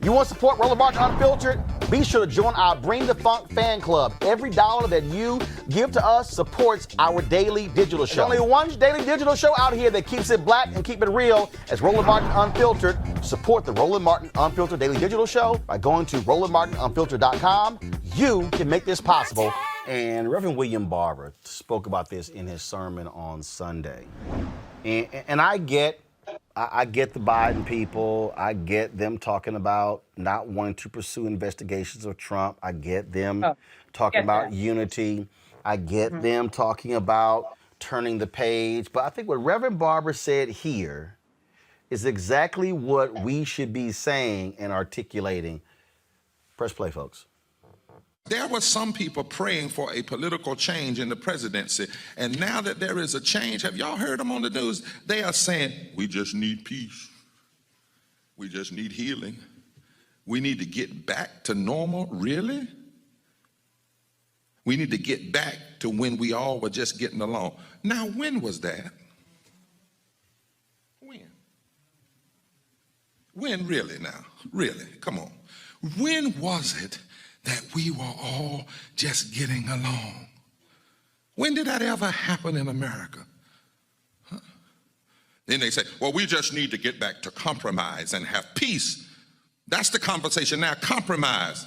You want to support Roland Martin Unfiltered? Be sure to join our Bring the Funk fan club. Every dollar that you give to us supports our daily digital show. There's only one daily digital show out here that keeps it black and keep it real as Roland Martin Unfiltered. Support the Roland Martin Unfiltered daily digital show by going to RolandMartinUnfiltered.com. You can make this possible. And Reverend William Barber spoke about this in his sermon on Sunday. And I get the Biden people. I get them talking about not wanting to pursue investigations of Trump. I get them talking about unity. I get them talking about turning the page. But I think what Reverend Barber said here is exactly what we should be saying and articulating. Press play, folks. There were some people praying for a political change in the presidency. And now that there is a change, have y'all heard them on the news? They are saying, we just need peace. We just need healing. We need to get back to normal. Really? We need to get back to when we all were just getting along. Now, when was that? When really now? Really? Come on. When was it that we were all just getting along? When did that ever happen in America? Huh? Then they say, well, we just need to get back to compromise and have peace. That's the conversation now, compromise.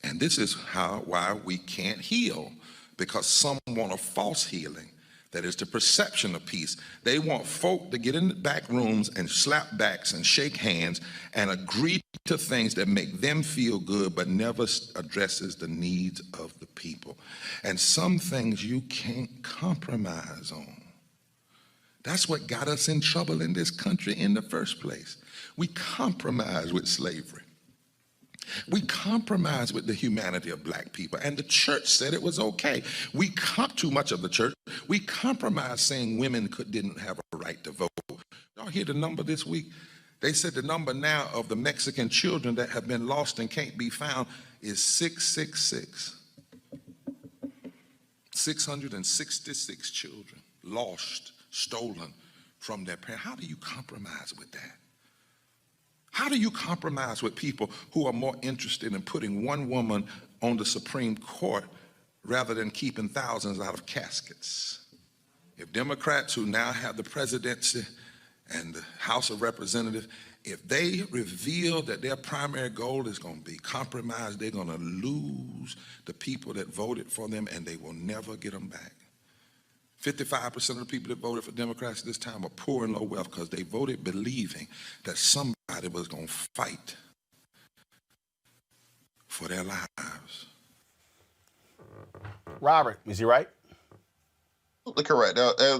And this is why we can't heal, because some want a false healing. That is the perception of peace. They want folk to get in the back rooms and slap backs and shake hands and agree to things that make them feel good, but never addresses the needs of the people. And some things you can't compromise on. That's what got us in trouble in this country in the first place. We compromised with slavery. We compromised with the humanity of black people, and the church said it was okay. Too much of the church. We compromised saying women didn't have a right to vote. Y'all hear the number this week? They said the number now of the Mexican children that have been lost and can't be found is 666. 666 children lost, stolen from their parents. How do you compromise with that? How do you compromise with people who are more interested in putting one woman on the Supreme Court rather than keeping thousands out of caskets? If Democrats who now have the presidency and the House of Representatives, if they reveal that their primary goal is going to be compromise, they're going to lose the people that voted for them, and they will never get them back. 55% of the people that voted for Democrats this time are poor and low wealth because they voted believing that somebody was going to fight for their lives. Robert, is he right? Correct.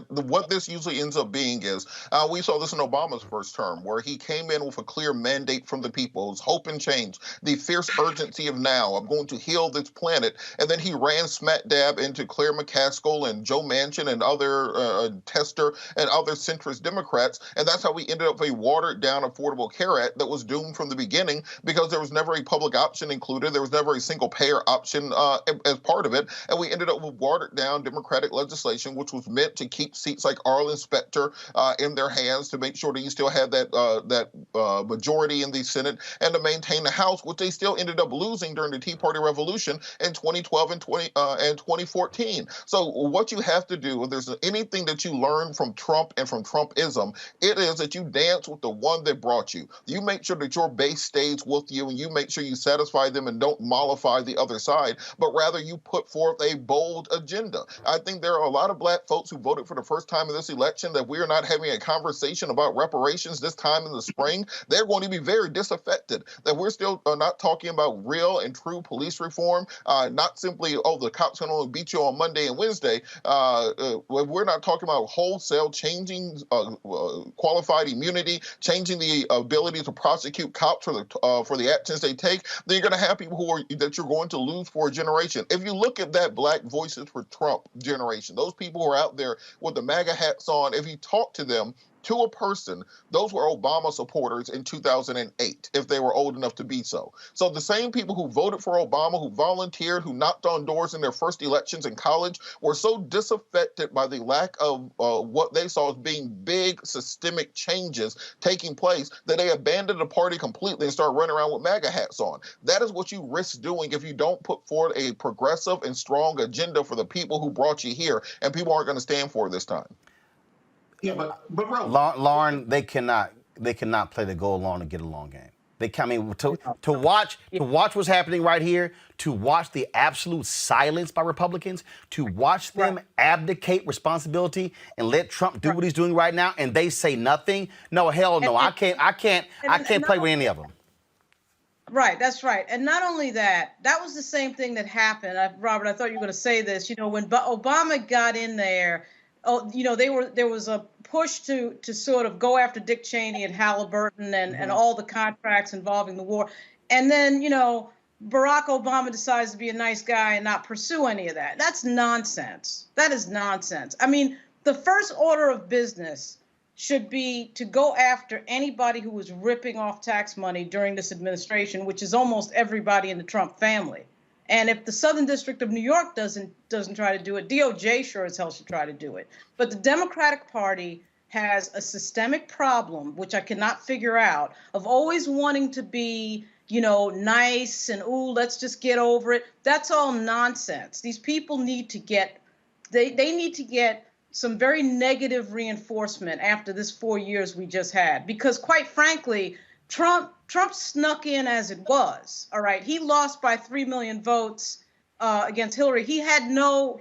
What this usually ends up being is, we saw this in Obama's first term, where he came in with a clear mandate from the people. It was hope and change, the fierce urgency of now. I'm going to heal this planet. And then he ran smack dab into Claire McCaskill and Joe Manchin and other Tester and other centrist Democrats. And that's how we ended up with a watered down Affordable Care Act that was doomed from the beginning because there was never a public option included. There was never a single payer option as part of it. And we ended up with watered down Democratic legislation, which was meant to keep seats like Arlen Specter in their hands to make sure that you still had that majority in the Senate and to maintain the House, which they still ended up losing during the Tea Party Revolution in 2012 and 2014. So what you have to do, if there's anything that you learn from Trump and from Trumpism, it is that you dance with the one that brought you. You make sure that your base stays with you, and you make sure you satisfy them and don't mollify the other side, but rather you put forth a bold agenda. I think there are a lot of black folks who voted for the first time in this election that we are not having a conversation about reparations this time in the spring. They're going to be very disaffected that we're still not talking about real and true police reform, not simply, oh, the cops can only beat you on Monday and Wednesday. We're not talking about wholesale changing qualified immunity, changing the ability to prosecute cops for the actions they take. Then you're going to have people that you're going to lose for a generation. If you look at that Black Voices for Trump generation, those people who are out there with the MAGA hats on, if you talk to them, to a person, those were Obama supporters in 2008, if they were old enough to be so. So the same people who voted for Obama, who volunteered, who knocked on doors in their first elections in college, were so disaffected by the lack of what they saw as being big systemic changes taking place that they abandoned the party completely and started running around with MAGA hats on. That is what you risk doing if you don't put forward a progressive and strong agenda for the people who brought you here, and people aren't going to stand for it this time. Yeah, but Roland, Lauren, they cannot play the go along and get along game. They come in to watch what's happening right here, to watch the absolute silence by Republicans, to watch them abdicate responsibility and let Trump do what he's doing right now, and they say nothing. No, hell no, I can't play with any of them. Right, that's right. And not only that, that was the same thing that happened. Robert, I thought you were going to say this. You know, when Obama got in there, you know, there was a push to sort of go after Dick Cheney and Halliburton and all the contracts involving the war. And then, you know, Barack Obama decides to be a nice guy and not pursue any of that. That's nonsense. That is nonsense. I mean, the first order of business should be to go after anybody who was ripping off tax money during this administration, which is almost everybody in the Trump family. And if the Southern District of New York doesn't try to do it, DOJ sure as hell should try to do it. But the Democratic Party has a systemic problem, which I cannot figure out, of always wanting to be, you know, nice and, ooh, let's just get over it. That's all nonsense. These people need to get, they need to get some very negative reinforcement after this 4 years we just had. Because quite frankly, Trump snuck in as it was. All right, he lost by 3 million votes against Hillary. He had no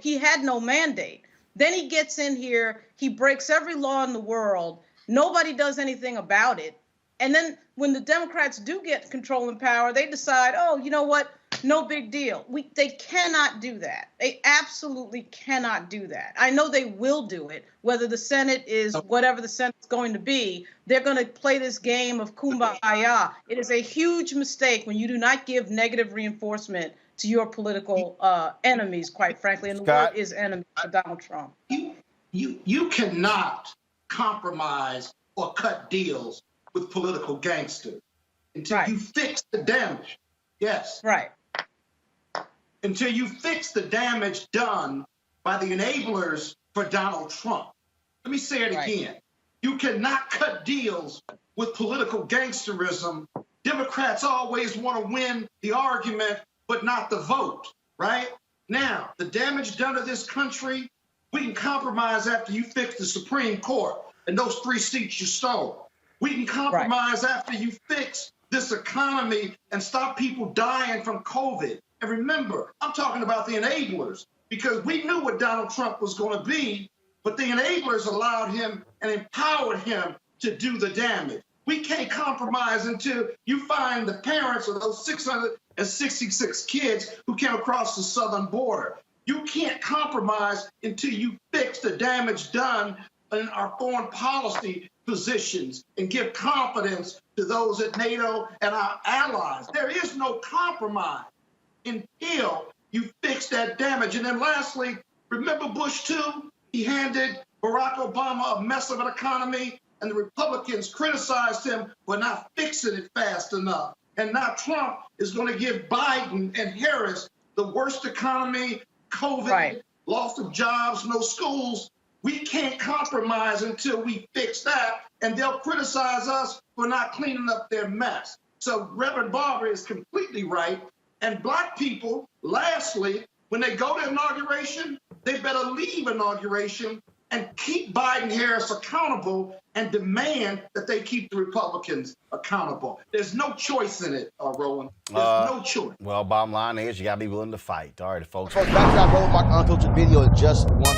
mandate. Then he gets in here, he breaks every law in the world. Nobody does anything about it. And then when the Democrats do get control and power, they decide, oh, you know what? No big deal. They cannot do that. They absolutely cannot do that. I know they will do it, whether the Senate is whatever the Senate's going to be. They're going to play this game of kumbaya. It is a huge mistake when you do not give negative reinforcement to your political enemies, quite frankly. And the word is enemy for Donald Trump. You cannot compromise or cut deals with political gangsters until you fix the damage. Yes. Right. Until you fix the damage done by the enablers for Donald Trump. Let me say it again. You cannot cut deals with political gangsterism. Democrats always want to win the argument, but not the vote, right? Now, the damage done to this country, we can compromise after you fix the Supreme Court and those 3 seats you stole. We can compromise after you fix this economy and stop people dying from COVID. And remember, I'm talking about the enablers, because we knew what Donald Trump was going to be, but the enablers allowed him and empowered him to do the damage. We can't compromise until you find the parents of those 666 kids who came across the southern border. You can't compromise until you fix the damage done in our foreign policy positions and give confidence to those at NATO and our allies. There is no compromise until you fix that damage. And then lastly, remember Bush too? He handed Barack Obama a mess of an economy, and the Republicans criticized him for not fixing it fast enough. And now Trump is going to give Biden and Harris the worst economy, COVID, loss of jobs, no schools. We can't compromise until we fix that, and they'll criticize us for not cleaning up their mess. So Reverend Barber is completely right. And black people, lastly, when they go to inauguration, they better leave inauguration and keep Biden Harris accountable and demand that they keep the Republicans accountable. There's no choice in it, Roland. There's no choice. Well, bottom line is you got to be willing to fight. All right, folks. Back to that Roland Mark Unfiltered video in just one.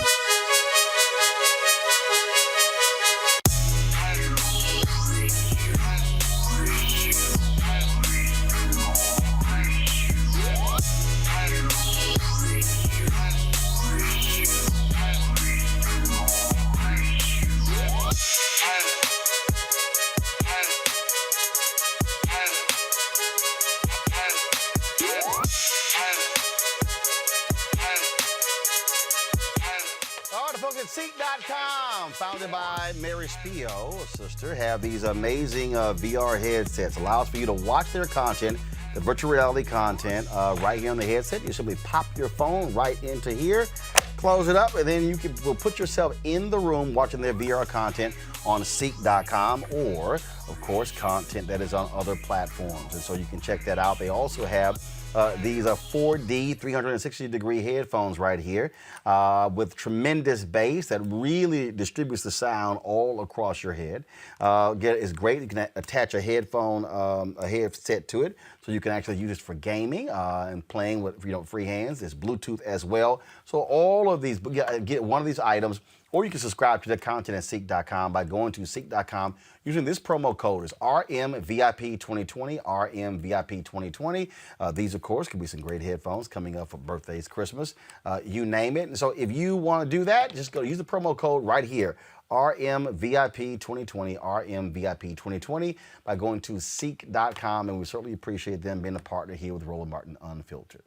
Seek.com, founded by Mary Spio, a sister, have these amazing VR headsets. Allows for you to watch their content, the virtual reality content, right here on the headset. You simply pop your phone right into here, close it up, and then will put yourself in the room watching their VR content on Seek.com, or, of course, content that is on other platforms. And so you can check that out. They also have these 4D 360-degree headphones right here with tremendous bass that really distributes the sound all across your head. It's great. You can attach a headset to it, so you can actually use it for gaming and playing with free hands. There's Bluetooth as well. So all of these, get one of these items, or you can subscribe to the content at Seek.com by going to Seek.com using this promo code. It's RMVIP2020, RMVIP2020. These, of course, could be some great headphones coming up for birthdays, Christmas, you name it. And so if you want to do that, just go use the promo code right here, RMVIP2020, RMVIP2020, by going to Seek.com. And we certainly appreciate them being a partner here with Roland Martin Unfiltered.